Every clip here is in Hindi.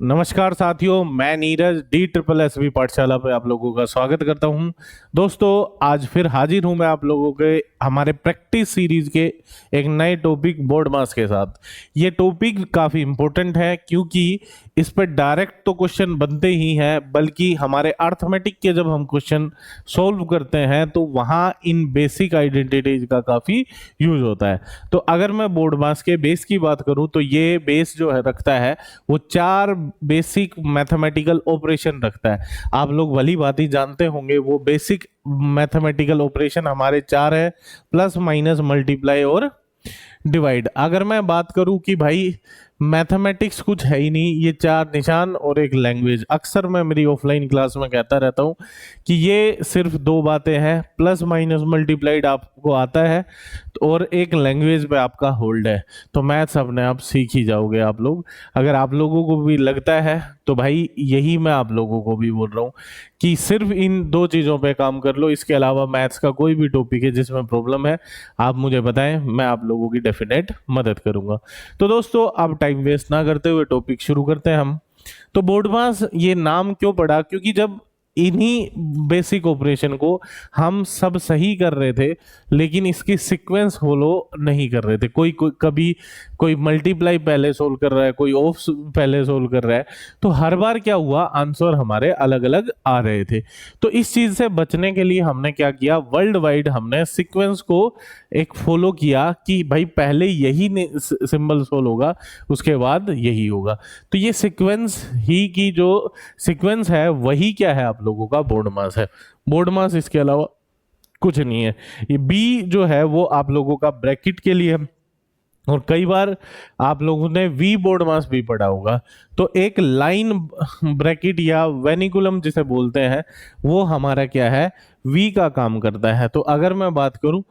नमस्कार साथियों, मैं Neeraj D triple S B Pathshala पे आप लोगों का स्वागत करता हूं। दोस्तों, आज फिर हाजिर हूं मैं आप लोगों के हमारे प्रैक्टिस सीरीज के एक नए टॉपिक बोर्ड मास के साथ। ये टॉपिक काफ़ी इम्पोर्टेंट है क्योंकि इस पर डायरेक्ट तो क्वेश्चन बनते ही हैं, बल्कि हमारे अर्थमेटिक के जब हम क्वेश्चन सोल्व करते हैं तो वहाँ इन बेसिक आइडेंटिटीज का काफ़ी यूज होता है। तो अगर मैं बोर्ड मास के बेस की बात करूँ तो ये बेस जो है रखता है वो 4 बेसिक मैथमेटिकल ऑपरेशन रखता है। आप लोग भली भांति ही जानते होंगे वो बेसिक मैथमेटिकल ऑपरेशन हमारे 4 है: प्लस, माइनस, मल्टीप्लाई और डिवाइड। अगर मैं बात करूं कि भाई मैथमेटिक्स कुछ है ही नहीं, ये 4 निशान और एक लैंग्वेज। अक्सर मैं मेरी ऑफलाइन क्लास में कहता रहता हूं कि ये सिर्फ 2 बातें हैं, प्लस माइनस मल्टीप्लाइड आपको आता है और एक लैंग्वेज पे आपका होल्ड है, तो मैथ्स अपने आप सीख ही जाओगे आप लोग। अगर आप लोगों को भी लगता है तो भाई यही मैं आप लोगों को भी बोल रहा हूँ कि सिर्फ इन 2 चीज़ों पे काम कर लो। इसके अलावा मैथ्स का कोई भी टॉपिक है जिसमें प्रॉब्लम है, आप मुझे बताएं, मैं आप लोगों की डेफिनेट मदद करूंगा। तो दोस्तों, अब टाइम वेस्ट ना करते हुए टॉपिक शुरू करते हैं हम। तो बोर्ड मास ये नाम क्यों पड़ा? क्योंकि जब इन्हीं बेसिक ऑपरेशन को हम सब सही कर रहे थे लेकिन इसकी सीक्वेंस फॉलो नहीं कर रहे थे। कभी कोई मल्टीप्लाई पहले सोल्व कर रहा है, कोई ऑफ पहले सोल्व कर रहा है, तो हर बार क्या हुआ, आंसर हमारे अलग अलग आ रहे थे। तो इस चीज से बचने के लिए हमने क्या किया, वर्ल्ड वाइड हमने सीक्वेंस को एक फॉलो किया कि भाई पहले यही सिंबल सोल्व होगा, उसके बाद यही होगा। तो ये सीक्वेंस ही की जो सीक्वेंस है वही क्या है, आप लोगों का बोर्ड मास है। बोर्ड मास इसके अलावा कुछ नहीं है। ये बी जो है वो आप लोगों का ब्रैकेट के लिए है, और कई बार आप लोगों ने वी बोर्ड मास भी पढ़ा होगा। तो एक लाइन ब्रैकेट या वेनिकुलम जिसे बोलते हैं वो हमारा क्या है, वी का काम करता है। तो अगर मैं बात करूं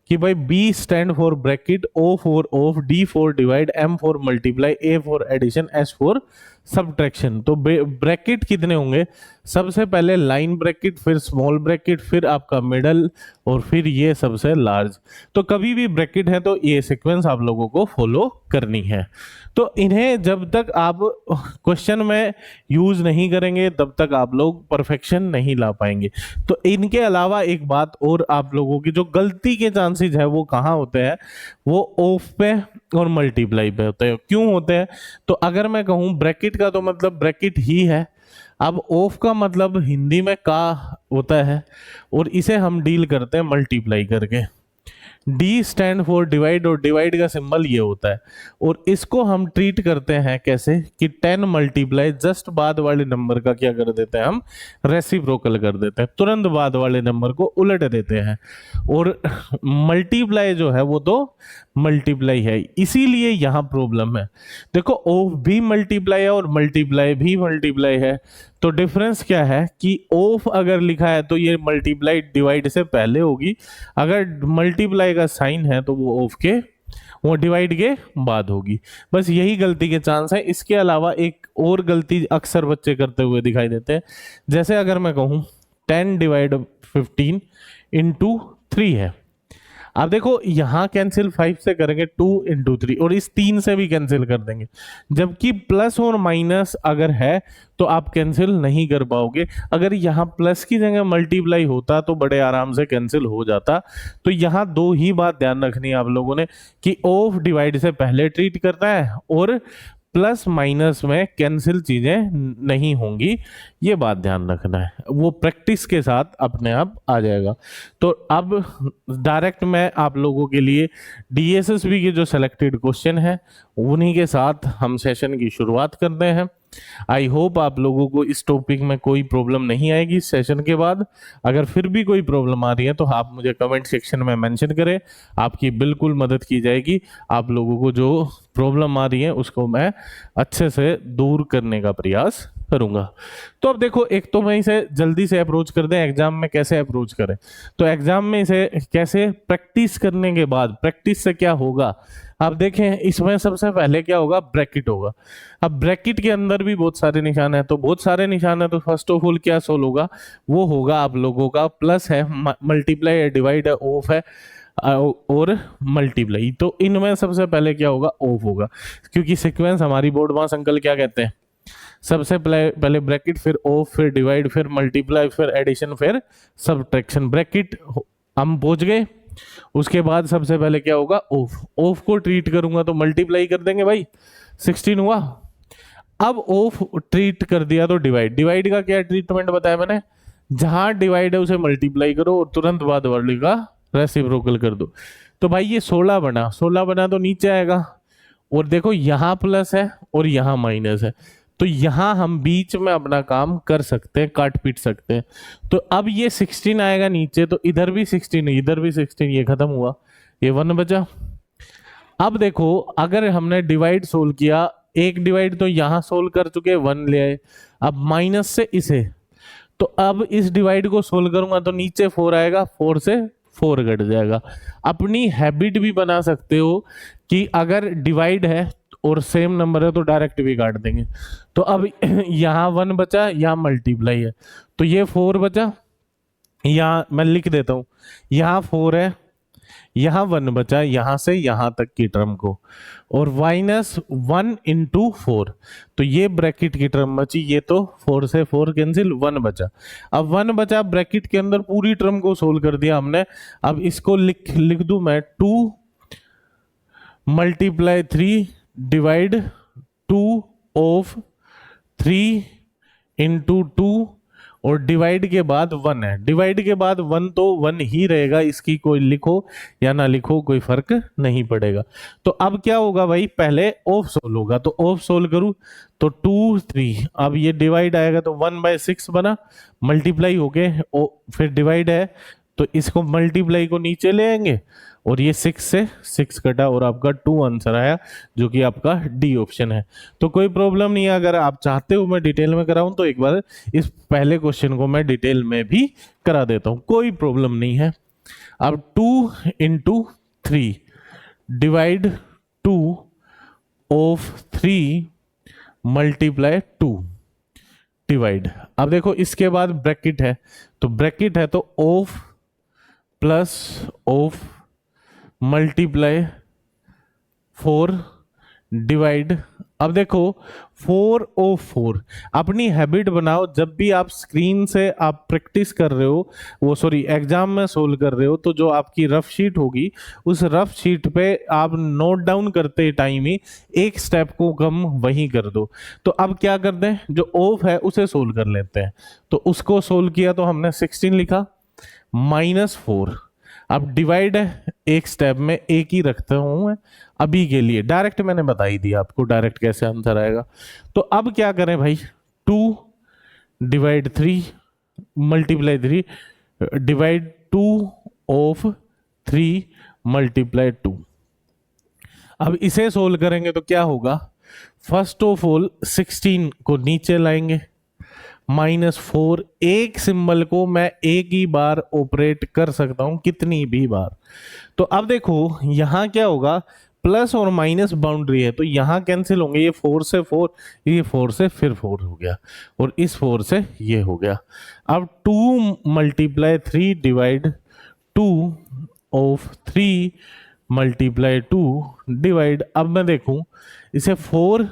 कि भाई B stand for bracket, O for of, D for divide, M for multiply, A for addition, S for subtraction. तो ब्रैकेट कितने होंगे? सबसे पहले लाइन ब्रैकेट, फिर स्मॉल ब्रैकेट, फिर आपका मिडल, और फिर ये सबसे लार्ज। तो कभी भी ब्रैकेट है तो ये सीक्वेंस आप लोगों को फॉलो करनी है। तो इन्हें जब तक आप क्वेश्चन में यूज नहीं करेंगे तब तक आप लोग परफेक्शन नहीं ला पाएंगे। तो इनके अलावा एक बात और, आप लोगों की जो गलती के चांसेस है वो कहाँ होते हैं, वो ऑफ पे और मल्टीप्लाई पे होते हैं। क्यों होते हैं? तो अगर मैं कहूँ ब्रैकेट का तो मतलब ब्रैकेट ही है, अब ऑफ का मतलब हिंदी में का होता है, और इसे हम डील करते हैं मल्टीप्लाई करके। डी स्टैंड फॉर डिवाइड, और डिवाइड का सिंबल ये होता है, और इसको हम ट्रीट करते हैं कैसे कि 10 मल्टीप्लाई जस्ट बाद वाले नंबर का क्या कर देते हैं, हम रेसिप्रोकल कर देते हैं, तुरंत बाद वाले नंबर को उलट देते हैं। और मल्टीप्लाई जो है वो तो मल्टीप्लाई है, इसीलिए यहाँ प्रॉब्लम है। देखो, ऑफ भी मल्टीप्लाई है और मल्टीप्लाई भी मल्टीप्लाई है, तो डिफरेंस क्या है कि ऑफ अगर लिखा है तो ये मल्टीप्लाई डिवाइड से पहले होगी, अगर मल्टीप्लाई का साइन है तो वो डिवाइड के बाद होगी। बस यही गलती के चांस है। इसके अलावा एक और गलती अक्सर बच्चे करते हुए दिखाई देते हैं, जैसे अगर मैं कहूँ 10 डिवाइड 15 इंटू 3 है। अब देखो, यहाँ कैंसिल 5 से करेंगे 2 इंटू 3, और इस 3 से भी कैंसिल कर देंगे, जबकि प्लस और माइनस अगर है तो आप कैंसिल नहीं कर पाओगे। अगर यहाँ प्लस की जगह मल्टीप्लाई होता तो बड़े आराम से कैंसिल हो जाता। तो यहाँ 2 ही बात ध्यान रखनी है आप लोगों ने कि ऑफ डिवाइड से पहले ट्रीट करना है, और प्लस माइनस में कैंसिल चीजें नहीं होंगी, ये बात ध्यान रखना है। वो प्रैक्टिस के साथ अपने आप आ जाएगा। तो अब डायरेक्ट मैं आप लोगों के लिए डीएसएसबी के जो सेलेक्टेड क्वेश्चन है उन्हीं के साथ हम सेशन की शुरुआत करते हैं। आई होप आप लोगों को इस टॉपिक में कोई प्रॉब्लम नहीं आएगी इस सेशन के बाद। अगर फिर भी कोई प्रॉब्लम आ रही है तो आप मुझे कमेंट सेक्शन में मेंशन करें, आपकी बिल्कुल मदद की जाएगी। आप लोगों को जो प्रॉब्लम आ रही है उसको मैं अच्छे से दूर करने का प्रयास करूंगा। तो अब देखो, एक तो मैं इसे जल्दी से अप्रोच कर दें, एग्जाम में कैसे अप्रोच करें। तो एग्जाम में इसे कैसे प्रैक्टिस करने के बाद, प्रैक्टिस से क्या होगा, आप देखें इसमें सबसे पहले क्या होगा, ब्रैकेट होगा। अब ब्रैकेट के अंदर भी बहुत सारे निशान है, तो बहुत सारे निशान है, तो फर्स्ट ऑफ ऑल क्या सोल्व होगा, वो होगा आप लोगों का प्लस है, मल्टीप्लाई है, डिवाइड है, ऑफ है और मल्टीप्लाई। तो इनमें सबसे पहले क्या होगा, ऑफ होगा, क्योंकि सीक्वेंस हमारी बोर्ड मास अंकल क्या कहते हैं, सबसे पहले ब्रैकेट, फिर ऑफ, फिर डिवाइड, फिर मल्टीप्लाई, फिर एडिशन, फिर सब्ट्रैक्शन। ब्रैकेट हम पहुंच गए। उसके बाद सबसे पहले क्या होगा, ऑफ। ऑफ को ट्रीट करूंगा तो मल्टीप्लाई कर देंगे भाई, 16 हुआ। अब ऑफ ट्रीट कर दिया तो डिवाइड। डिवाइड का क्या ट्रीटमेंट बताया मैंने, जहां डिवाइड है उसे मल्टीप्लाई करो और तुरंत बाद वाले का रेसिप्रोकल कर दो। तो भाई ये 16 बना, 16 बना तो नीचे आएगा, और देखो यहां प्लस है और यहां माइनस है, तो यहां हम बीच में अपना काम कर सकते हैं, काट पीट सकते हैं। तो अब ये 16 आएगा नीचे, तो इधर भी 16, इधर भी 16, ये खत्म हुआ, ये 1 बचा। अब देखो अगर हमने डिवाइड सोल्व किया, एक डिवाइड तो यहां सोल्व कर चुके, 1 ले आए, अब माइनस से इसे, तो अब इस डिवाइड को सोल्व करूंगा तो नीचे 4 आएगा, 4 से 4 घट जाएगा। अपनी हैबिट भी बना सकते हो कि अगर डिवाइड है और सेम नंबर है तो डायरेक्ट भी काट देंगे। तो अब यहाँ 1 बचा, यहाँ मल्टीप्लाई है, तो ये 4 बचा, यहाँ मैं लिख देता हूँ, यहाँ 4 है, यहाँ 1 बचा, यहाँ से यहाँ तक की टर्म को, और -1 × 4, तो ये ब्रैकेट की टर्म बची, ये तो 4 से 4 कैंसिल, 1 बचा। अब 1 बचा, ब्रैकेट के अंदर पूरी टर्म को सोल्व कर दिया हमने। अब इसको लिख दूं मैं, 2 × 3 डिवाइड 2 ऑफ 3 × 2, और डिवाइड के बाद 1 है, डिवाइड के बाद 1 तो 1 ही रहेगा, इसकी कोई लिखो या ना लिखो कोई फर्क नहीं पड़ेगा। तो अब क्या होगा भाई, पहले ऑफ सोल्व होगा, तो ऑफ सोल्व करूं तो 2 3, अब ये डिवाइड आएगा तो 1/6 बना, मल्टीप्लाई हो गए, फिर डिवाइड है तो इसको मल्टीप्लाई को नीचे ले आएंगे, और ये 6 से 6 कटा और आपका 2 आंसर आया, जो कि आपका डी ऑप्शन है। तो कोई प्रॉब्लम नहीं है, अगर आप चाहते हो मैं डिटेल में कराऊं तो एक बार इस पहले क्वेश्चन को मैं डिटेल में भी करा देता हूं, कोई प्रॉब्लम नहीं है। अब 2 × 3 डिवाइड 2 ऑफ 3 मल्टीप्लाई 2 डिवाइड। अब देखो इसके बाद ब्रैकेट है, तो ब्रैकेट है तो of plus of multiply 4 divide. अब देखो 4 ऑफ 4, अपनी हैबिट बनाओ, जब भी आप स्क्रीन से आप प्रैक्टिस कर रहे हो, वो सॉरी एग्जाम में सोल्व कर रहे हो, तो जो आपकी रफ शीट होगी उस रफ शीट पे आप नोट डाउन करते टाइम ही एक स्टेप को कम वहीं कर दो। तो अब क्या कर दें, जो ऑफ है उसे सोल्व कर लेते हैं। तो उसको सोल्व किया तो हमने 16 लिखा, -4। अब डिवाइड है, एक स्टेप में एक ही रखता हूं मैं अभी के लिए, डायरेक्ट मैंने बता ही दिया आपको डायरेक्ट कैसे आंसर आएगा। तो अब क्या करें भाई, 2 divide 3 multiply 3 divide 2 of 3 multiply 2। अब इसे सोल्व करेंगे तो क्या होगा, फर्स्ट ऑफ ऑल 16 को नीचे लाएंगे, -4, एक सिंबल को मैं एक ही बार ऑपरेट कर सकता हूं, कितनी भी बार। तो अब देखो यहां क्या होगा, प्लस और माइनस बाउंड्री है, तो यहां कैंसिल होंगे, ये 4 से 4, ये 4 से फिर 4 हो गया, और इस 4 से ये हो गया। अब 2 × 3 डिवाइड 2 ऑफ 3 मल्टीप्लाई 2 डिवाइड। अब मैं देखूं इसे 4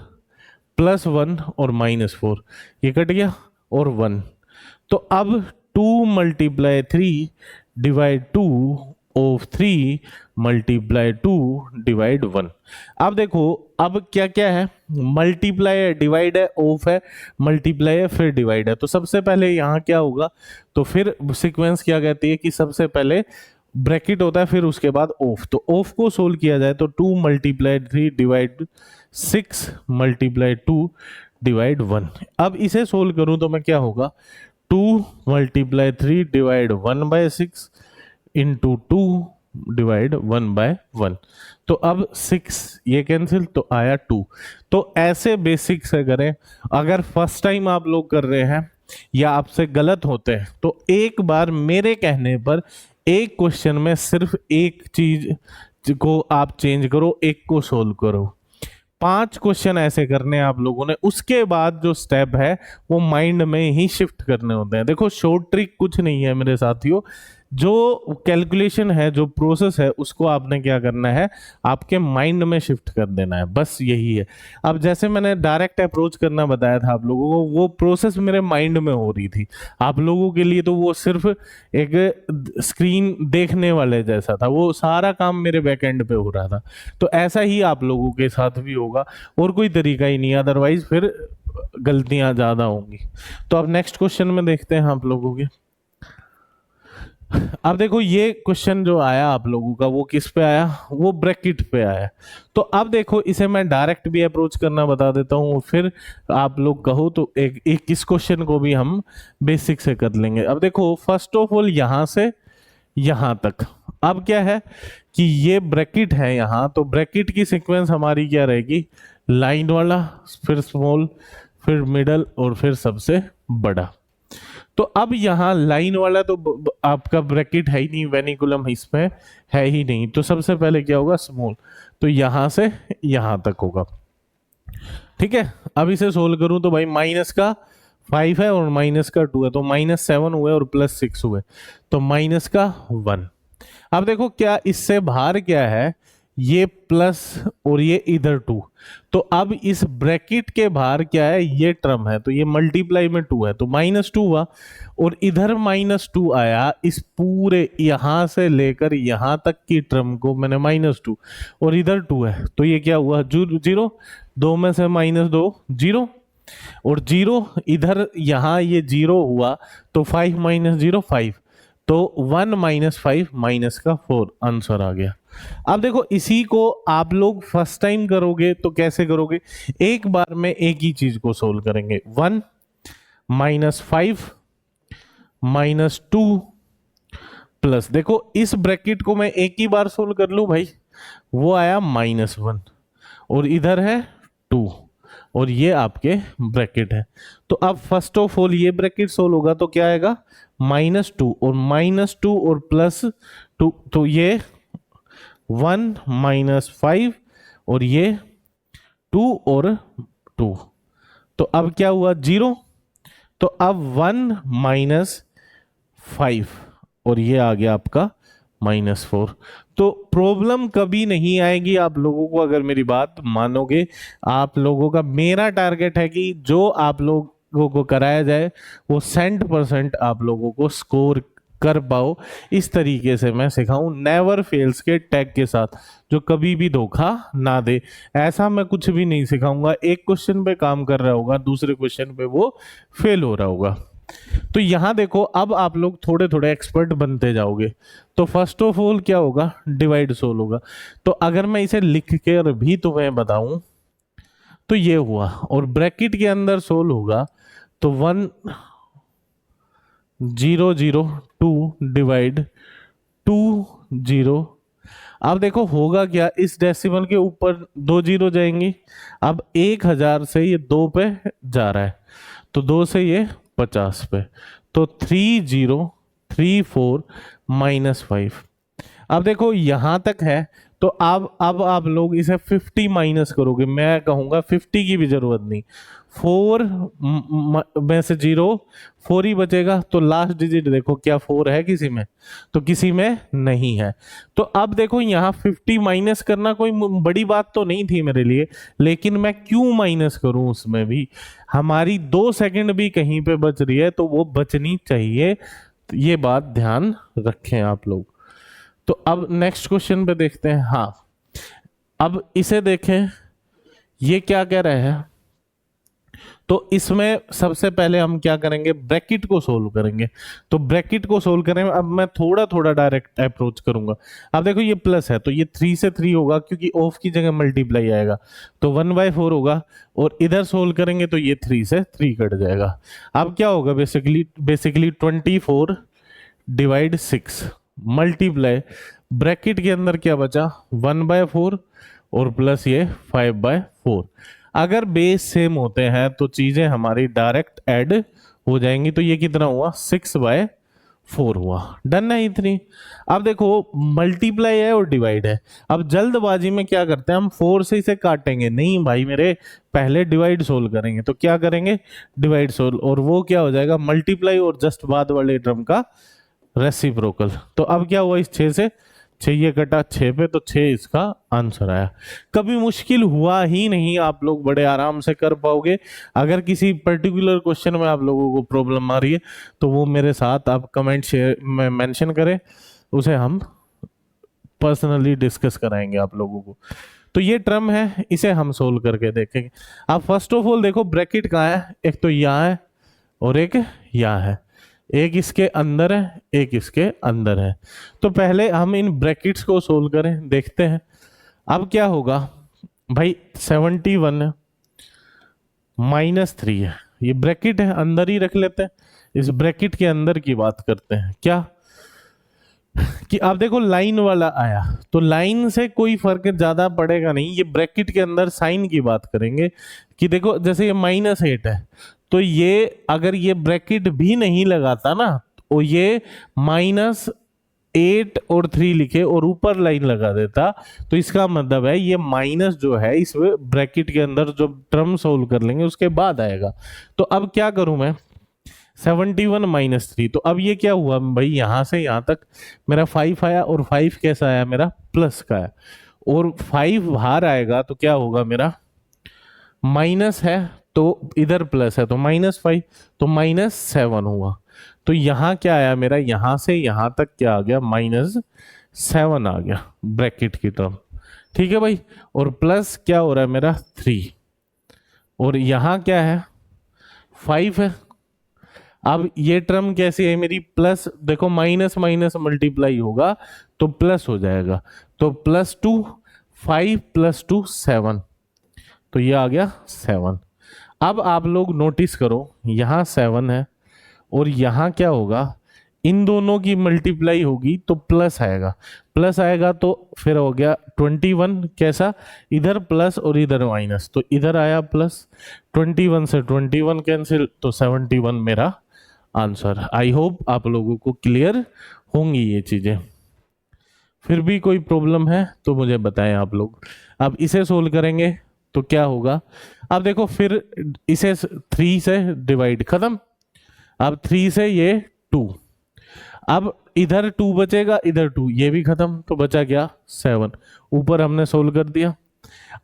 + 1 और -4, ये कट गया और 1। तो अब 2 × 3 डिवाइड 2 ऑफ 3 मल्टीप्लाई 2 डिवाइड 1। अब देखो अब क्या क्या है, मल्टीप्लाई है, डिवाइड है, ऑफ है, मल्टीप्लाई है, फिर डिवाइड है। तो सबसे पहले यहाँ क्या होगा, तो फिर सीक्वेंस क्या कहती है कि सबसे पहले ब्रैकेट होता है, फिर उसके बाद ऑफ। तो ऑफ को सोल्व किया जाए तो 2 × 3 डिवाइड 6 मल्टीप्लाई 2 डिवाइड 1। अब इसे सोल्व करूं तो मैं क्या होगा, 2 × 3 डिवाइड 1/6 इंटू 2 डिवाइड 1/1। तो अब 6 ये कैंसिल, तो आया 2। तो ऐसे बेसिक से करें। अगर फर्स्ट टाइम आप लोग कर रहे हैं या आपसे गलत होते हैं तो एक बार मेरे कहने पर एक क्वेश्चन में सिर्फ एक चीज को आप चेंज करो, एक को सोल्व करो। 5 क्वेश्चन ऐसे करने हैं आप लोगों ने, उसके बाद जो स्टेप है वो माइंड में ही शिफ्ट करने होते हैं। देखो शॉर्ट ट्रिक कुछ नहीं है मेरे साथियों, जो कैलकुलेशन है, जो प्रोसेस है, उसको आपने क्या करना है, आपके माइंड में शिफ्ट कर देना है, बस यही है। अब जैसे मैंने डायरेक्ट अप्रोच करना बताया था आप लोगों को, वो प्रोसेस मेरे माइंड में हो रही थी। आप लोगों के लिए तो वो सिर्फ एक स्क्रीन देखने वाले जैसा था, वो सारा काम मेरे बैकएंड पे हो रहा था। तो ऐसा ही आप लोगों के साथ भी होगा, और कोई तरीका ही नहीं, अदरवाइज फिर गलतियां ज्यादा होंगी। तो अब नेक्स्ट क्वेश्चन में देखते हैं आप लोगों के। अब देखो ये क्वेश्चन जो आया आप लोगों का, वो किस पे आया, वो ब्रैकेट पे आया। तो अब देखो इसे मैं डायरेक्ट भी अप्रोच करना बता देता हूँ, फिर आप लोग कहो तो एक इस क्वेश्चन को भी हम बेसिक से कर लेंगे। अब देखो फर्स्ट ऑफ ऑल यहां से यहां तक, अब क्या है कि ये ब्रैकेट है यहाँ, तो ब्रैकेट की सीक्वेंस हमारी क्या रहेगी, लाइन वाला, फिर स्मॉल, फिर मिडल, और फिर सबसे बड़ा। तो अब यहाँ लाइन वाला तो आपका ब्रैकेट है ही नहीं, वेनिकुलम इसमें है ही नहीं, तो सबसे पहले क्या होगा, स्मॉल, तो यहां से यहां तक होगा। ठीक है, अब इसे सोल्व करूं तो भाई माइनस का 5 है और माइनस का 2 है, तो -7 हुए और +6 हुए, तो माइनस का 1। अब देखो क्या इससे बाहर क्या है, ये प्लस और ये इधर 2, तो अब इस ब्रैकेट के बाहर क्या है, ये टर्म है, तो ये मल्टीप्लाई में 2 है, तो -2 हुआ, और इधर -2 आया, इस पूरे यहां से लेकर यहां तक की टर्म को मैंने -2, और इधर 2 है, तो ये क्या हुआ, 0, 2 में से -2 0, और 0 इधर यहां ये 0 हुआ, तो 5 - 0 5, तो 1 - 5 माइनस का 4 आंसर आ गया। अब देखो इसी को आप लोग फर्स्ट टाइम करोगे तो कैसे करोगे, एक बार में एक ही चीज को सोल्व करेंगे, 1 - 5 -2 प्लस, देखो इस ब्रैकेट को मैं एक ही बार सोल्व कर लूं भाई, वो आया -1, और इधर है 2, और ये आपके ब्रैकेट है। तो अब फर्स्ट ऑफ ऑल ये ब्रैकेट सोल्व होगा तो क्या आएगा, -2, और -2 और +2, तो ये 1 - 5, और ये 2 और 2, तो अब क्या हुआ 0, तो अब 1 - 5, और ये आ गया आपका -4। तो प्रॉब्लम कभी नहीं आएगी आप लोगों को, अगर मेरी बात मानोगे आप लोगों का। मेरा टारगेट है कि जो आप लोगों को कराया जाए वो 100% आप लोगों को स्कोर कर पाओ, इस तरीके से मैं सिखाऊं, नेवर फेल्स के टैग के साथ, जो कभी भी धोखा ना दे। ऐसा मैं कुछ भी नहीं सिखाऊंगा, एक क्वेश्चन पे काम कर रहा होगा, दूसरे क्वेश्चन पे वो फेल हो रहा होगा। तो यहां देखो अब आप लोग थोड़े थोड़े एक्सपर्ट बनते जाओगे। तो फर्स्ट ऑफ ऑल क्या होगा, डिवाइड सोल्व होगा। तो अगर मैं इसे लिख के और भी तुम्हें बताऊं तो ये हुआ, और ब्रैकेट के अंदर सोल्व होगा तो 1 0 0 2 डिवाइड 2 0। अब देखो होगा क्या, इस डेसिमल के ऊपर 2 0 जाएंगी, अब 1000 से ये 2 पे जा रहा है, तो 2 से ये 50 पे, तो 3034 -5। अब देखो यहां तक है, तो अब आप लोग इसे 50 माइनस करोगे, मैं कहूंगा 50 की भी जरूरत नहीं, 4 में से 0 4 ही बचेगा, तो लास्ट डिजिट देखो क्या 4 है किसी में, तो किसी में नहीं है। तो अब देखो यहाँ 50 माइनस करना कोई बड़ी बात तो नहीं थी मेरे लिए, लेकिन मैं क्यों माइनस करूं, उसमें भी हमारी 2 सेकंड भी कहीं पे बच रही है, तो वो बचनी चाहिए, तो ये बात ध्यान रखें आप लोग। तो अब नेक्स्ट क्वेश्चन पे देखते हैं। हाँ, अब इसे देखें, ये क्या कह रहे हैं, तो इसमें सबसे पहले हम क्या करेंगे, ब्रैकेट को सोल्व करेंगे। तो ब्रैकेट को सोल्व करें, अब मैं थोड़ा थोड़ा डायरेक्ट अप्रोच करूंगा। अब देखो ये प्लस है, तो ये 3 से 3 होगा, क्योंकि ऑफ की जगह मल्टीप्लाई आएगा, तो 1/4 होगा, और इधर सोल्व करेंगे तो ये 3 से 3 कट जाएगा। अब क्या होगा, बेसिकली 24 डिवाइड 6 मल्टीप्लाई, ब्रैकेट के अंदर क्या बचा, 1/4 और प्लस ये 5/4। अगर बेस सेम होते हैं तो चीजें हमारी डायरेक्ट ऐड हो जाएंगी, तो ये कितना हुआ, 6/4 हुआ। डन है इतनी। अब देखो मल्टीप्लाई है और डिवाइड है, अब जल्दबाजी में क्या करते हैं हम, 4 से इसे काटेंगे, नहीं भाई मेरे, पहले डिवाइड सोल्व करेंगे। तो क्या करेंगे, डिवाइड सोल्व, और वो क्या हो जाएगा, मल्टीप्लाई और जस्ट बाद वाले टर्म का रेसिप्रोकल। तो अब क्या हुआ, इस 6 से 6 ये कटा 6 पे, तो 6 इसका आंसर आया। कभी मुश्किल हुआ ही नहीं, आप लोग बड़े आराम से कर पाओगे। अगर किसी पर्टिकुलर क्वेश्चन में आप लोगों को प्रॉब्लम आ रही है तो वो मेरे साथ आप कमेंट शेयर में मेंशन करें, उसे हम पर्सनली डिस्कस कराएंगे आप लोगों को। तो ये टर्म है, इसे हम सोल्व करके देखेंगे। आप फर्स्ट ऑफ ऑल देखो ब्रैकेट कहाँ है, एक तो यहाँ है और एक यहाँ है, एक इसके अंदर है एक इसके अंदर है। तो पहले हम इन ब्रैकेट्स को सोल्व करें, देखते हैं। अब क्या होगा भाई, 71 -3 है, ये ब्रैकेट है, अंदर ही रख लेते हैं। इस ब्रैकेट के अंदर की बात करते हैं क्या, कि आप देखो लाइन वाला आया तो लाइन से कोई फर्क ज्यादा पड़ेगा नहीं। ये ब्रैकेट के अंदर साइन की बात करेंगे कि देखो जैसे ये -8 है, तो ये अगर ये ब्रैकेट भी नहीं लगाता ना, तो ये -8 और 3 लिखे और ऊपर लाइन लगा देता, तो इसका मतलब है ये माइनस जो है इस ब्रैकेट के अंदर जो टर्म सोल्व कर लेंगे उसके बाद आएगा। तो अब क्या करूं मैं, 71 -3, तो अब ये क्या हुआ भाई, यहां से यहां तक मेरा 5 आया, और 5 कैसा आया मेरा, प्लस का है, और 5 बाहर आएगा तो क्या होगा मेरा, माइनस है तो इधर प्लस है तो -5, तो -7 हुआ। तो यहाँ क्या आया मेरा, यहां से यहां तक क्या आ गया, -7 आ गया ब्रैकेट की टर्म। ठीक है भाई, और प्लस क्या हो रहा है मेरा 3, और यहाँ क्या है 5 है। अब ये टर्म कैसी है मेरी, प्लस, देखो माइनस माइनस मल्टीप्लाई होगा तो प्लस हो जाएगा, तो +2, 5 + 2 7, तो ये आ गया 7। अब आप लोग नोटिस करो, यहाँ 7 है और यहाँ क्या होगा, इन दोनों की मल्टीप्लाई होगी तो प्लस आएगा, प्लस आएगा तो फिर हो गया 21, कैसा, इधर प्लस और इधर माइनस, तो इधर आया प्लस, 21 से 21 कैंसिल, तो 71 मेरा आंसर। आई होप आप लोगों को क्लियर होंगी ये चीजें। फिर भी कोई प्रॉब्लम है तो मुझे बताएं आप लोग। अब इसे सोल्व करेंगे तो क्या होगा, अब देखो फिर इसे 3 से डिवाइड, खत्म। अब 3 से ये 2, अब इधर 2 बचेगा, इधर 2, ये भी खत्म, तो बचा क्या 7, ऊपर हमने सोल्व कर दिया।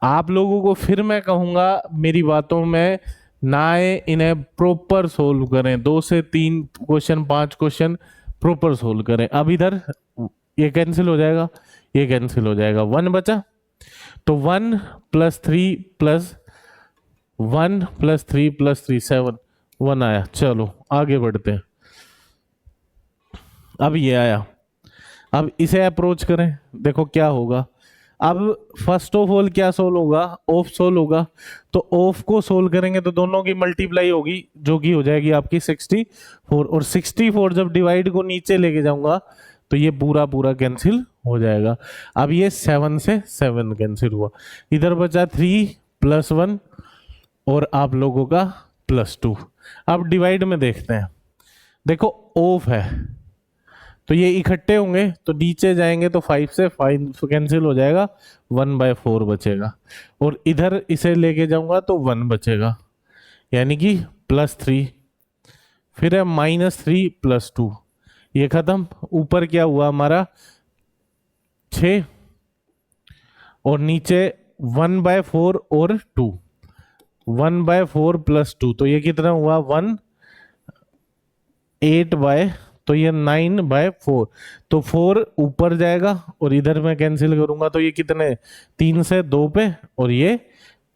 आप लोगों को फिर मैं कहूंगा मेरी बातों में ना आए, इन्हें प्रॉपर सोल्व करें, 2 से 3 क्वेश्चन 5 क्वेश्चन प्रॉपर सोल्व करें। अब इधर ये कैंसिल हो जाएगा, ये कैंसिल हो जाएगा, 1 बचा, तो 1 + 3 + 1 + 3 + 3 7, 1 आया। चलो आगे बढ़ते हैं। अब ये आया, अब इसे अप्रोच करें, देखो क्या होगा। अब फर्स्ट ऑफ ऑल क्या सोल्व होगा, ऑफ सोल्व होगा, तो ऑफ को सोल्व करेंगे तो दोनों की मल्टीप्लाई होगी जो कि हो जाएगी आपकी 64, और 64 जब डिवाइड को नीचे लेके जाऊंगा तो ये पूरा पूरा कैंसिल हो जाएगा। अब ये 7 से 7 कैंसिल हुआ, इधर बचा 3 + 1 और आप लोगों का +2। अब डिवाइड में देखते हैं, देखो ऑफ है तो ये इकट्ठे होंगे तो नीचे जाएंगे तो 5 से 5 कैंसिल हो जाएगा, 1/4 बचेगा, और इधर इसे लेके जाऊंगा तो 1 बचेगा, यानी कि +3, फिर है -3 + 2, ये खत्म। ऊपर क्या हुआ हमारा 6, और नीचे 1/4 और 2, 1/4 + 2, तो ये कितना हुआ 1, 8 तो ये 9/4, तो 4 ऊपर जाएगा और इधर मैं कैंसिल करूंगा तो ये कितने, 3 से 2 पे और ये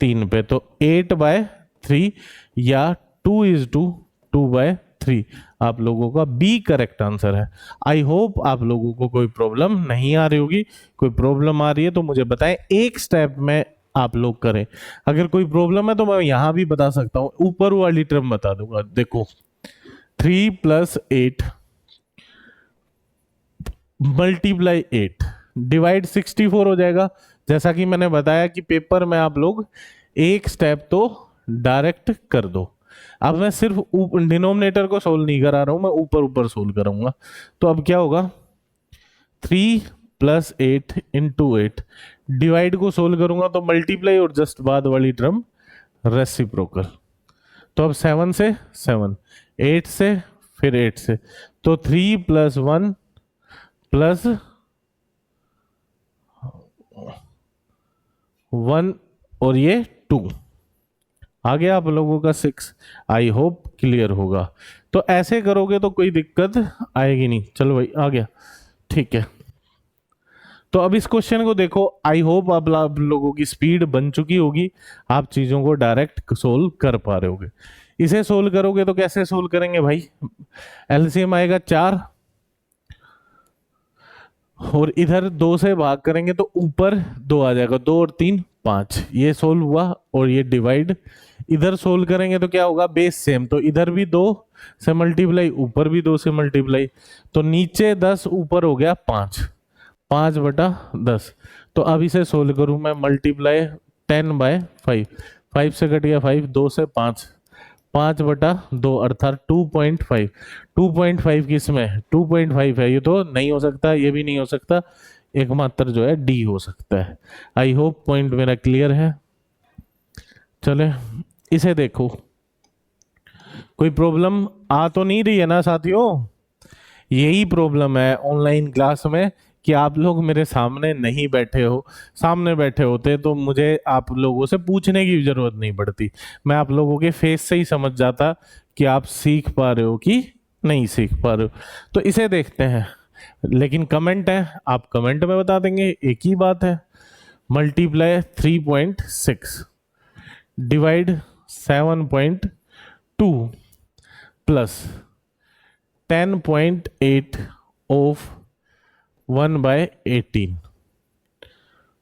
3 पे, तो 8/3 या 2:3 आप लोगों का बी करेक्ट आंसर है। आई होप आप लोगों को कोई प्रॉब्लम नहीं आ रही होगी। कोई प्रॉब्लम आ रही है तो मुझे बताएं, एक स्टेप में आप लोग करें। अगर कोई प्रॉब्लम है तो मैं यहां भी बता सकता हूं, ऊपर वाली टर्म बता दूंगा। देखो 3 + 8 × 8 डिवाइड 64 हो जाएगा। जैसा कि मैंने बताया कि पेपर में आप लोग एक स्टेप तो डायरेक्ट कर दो। अब मैं सिर्फ डिनोमिनेटर को सोल्व नहीं करा रहा हूं, मैं ऊपर ऊपर सोल्व कराऊंगा। तो अब क्या होगा, 3 + 8 × 8 डिवाइड को सोल्व करूंगा तो मल्टीप्लाई और जस्ट बाद वाली टर्म रेसिप्रोकल। तो अब 7 से 7, 8 से फिर 8 से, तो 3 + 1 + 1 और ये 2 आ गया आप लोगों का 6। आई होप क्लियर होगा। तो ऐसे करोगे तो कोई दिक्कत आएगी नहीं। चलो भाई आ गया, ठीक है। तो अब इस क्वेश्चन को देखो, आई होप आप लोगों की स्पीड बन चुकी होगी, आप चीजों को डायरेक्ट सोल्व कर पा रहे होगे। इसे सोल्व करोगे तो कैसे सोल्व करेंगे भाई? एलसीएम आएगा 4 और इधर 2 से भाग करेंगे तो ऊपर 2 आ जाएगा, 2 और 3 5, ये सोल्व हुआ। और ये डिवाइड इधर सोल्व करेंगे तो क्या होगा? बेस सेम, तो इधर भी 2 से मल्टीप्लाई, ऊपर भी 2 से मल्टीप्लाई, तो नीचे 10 ऊपर हो गया 5, 5/10। तो अब इसे सोल्व करूं मैं, मल्टीप्लाई 10/5, 5 से कट गया 5, 2 से 5, 5/2 अर्थात 2.5। 2.5 किस में? 2.5 है, ये तो नहीं हो सकता, ये भी नहीं हो सकता, एकमात्र जो है डी हो सकता है। आई होप पॉइंट मेरा क्लियर है। चले इसे देखो, कोई प्रॉब्लम आ तो नहीं रही है ना साथियों? यही प्रॉब्लम है ऑनलाइन क्लास में कि आप लोग मेरे सामने नहीं बैठे हो। सामने बैठे होते तो मुझे आप लोगों से पूछने की जरूरत नहीं पड़ती, मैं आप लोगों के फेस से ही समझ जाता कि आप सीख पा रहे हो कि नहीं सीख पा रहे हो। तो इसे देखते हैं, लेकिन कमेंट है, आप कमेंट में बता देंगे, एक ही बात है। Multiply 3.6 divide 7.2 plus 10.8 of 1/18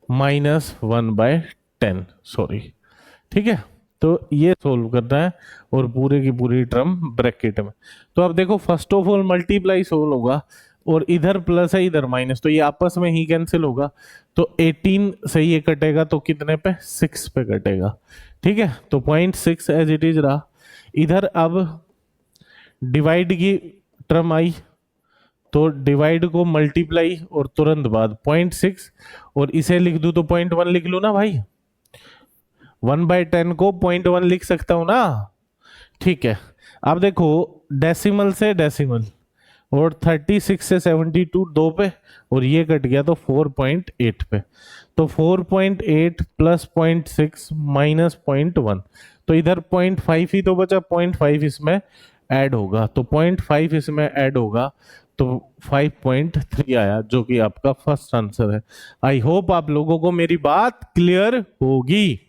minus 1/10, sorry, ठीक है। तो ये सोल्व करना है और पूरे की पूरी टर्म ब्रैकेट में। तो अब देखो, first of all multiply solve होगा और इधर प्लस है इधर माइनस, तो ये आपस में ही कैंसिल होगा। तो 18 से ये कटेगा तो कितने पे? 6 पे कटेगा, ठीक है। तो 0.6 एज इट इज रहा। इधर अब डिवाइड की टर्म आई, तो डिवाइड को मल्टीप्लाई और तुरंत बाद 0.6, और इसे लिख दूं तो 0.1 लिख लूं ना भाई, 1/10 को 0.1 लिख सकता हूं ना, ठीक है। अब देखो, डेसिमल से डेसिमल और 36 से 72 2 पे, और ये कट गया तो 4.8 पे। तो 4.8 प्लस 0.6 माइनस 0.1, तो इधर 0.5 ही तो बचा, 0.5 इसमें ऐड होगा, तो 0.5 इसमें ऐड होगा तो 5.3 आया, जो कि आपका फर्स्ट आंसर है। आई होप आप लोगों को मेरी बात क्लियर होगी।